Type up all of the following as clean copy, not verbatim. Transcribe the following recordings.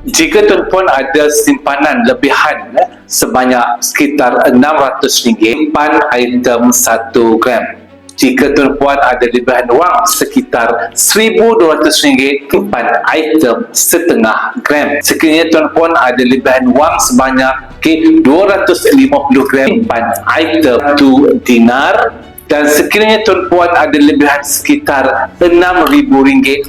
Jika tuan-puan ada simpanan lebihan sebanyak sekitar RM600, simpan item 1 gram. Jika tuan-puan ada lebihan wang sekitar RM1,200, simpan item setengah gram. Sekiranya tuan-puan ada lebihan wang sebanyak RM250, simpan item 1 dinar. Dan sekiranya tuan-puan ada lebihan sekitar RM6,000,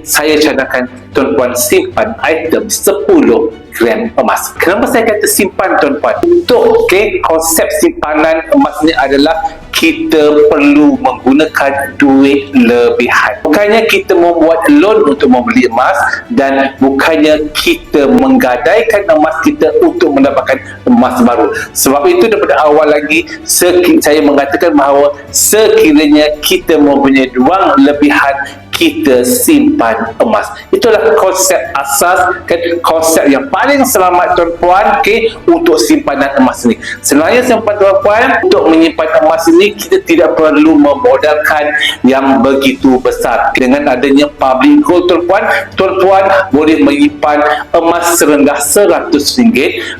saya cadangkan tuan-puan simpan item 10 gram emas. Kenapa saya kata simpan, tuan-puan? Untuk konsep simpanan emas ni adalah kita perlu menggunakan duit lebihan. Bukannya kita membuat loan untuk membeli emas, dan bukannya kita menggadaikan emas kita untuk mendapatkan emas baru. Sebab itu daripada awal lagi saya mengatakan bahawa sekiranya kita mempunyai wang lebihan, kita simpan emas. Itulah konsep asas, konsep yang paling selamat, tuan-puan, untuk simpanan emas ini. Sebenarnya simpan, tuan-puan, untuk menyimpan emas ini kita tidak perlu memodalkan yang begitu besar. Dengan adanya public gold, tuan-puan boleh menyimpan emas serendah RM100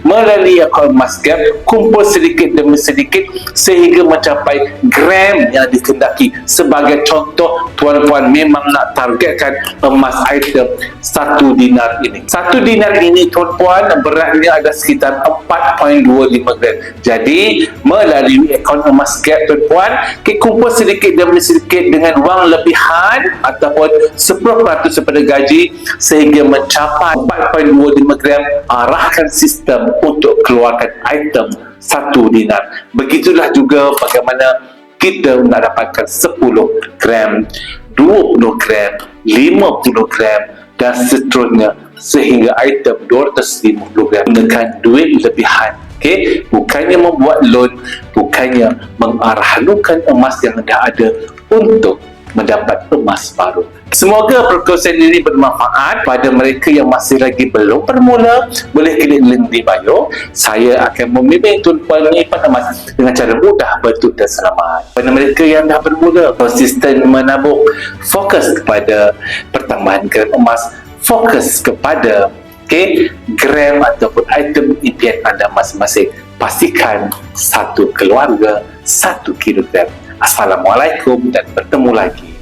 melalui akaun emas gap, kumpul sedikit demi sedikit sehingga mencapai gram yang dikehendaki. Sebagai contoh, tuan-puan memang nak targetkan emas item 1 dinar ini. 1 dinar ini, tuan-puan, beratnya ada sekitar 4.25 gram. Jadi melalui akaun emas gap, tuan-puan, kumpul sedikit demi sedikit dengan wang lebihan ataupun 10% daripada gaji sehingga mencapai 4.25 gram, arahkan sistem untuk keluarkan item 1 dinar. Begitulah juga bagaimana kita nak dapatkan 10 gram, 20 gram, 50 gram dan seterusnya sehingga item 250 gram. Gunakan duit lebihan. Bukannya membuat loan, bukannya mengarahkan emas yang dah ada untuk mendapat emas baru. Semoga perkongsian ini bermanfaat pada mereka yang masih lagi belum bermula. Boleh klik link di bio. Saya akan membimbing tuan-puan menyimpan emas dengan cara mudah, betul dan selamat. Pada mereka yang dah bermula, konsisten menabung, fokus kepada pertambahan gram emas, fokus kepada gram ataupun item impian anda masing-masing. Pastikan satu keluarga, 1 kilogram. Assalamualaikum dan bertemu lagi.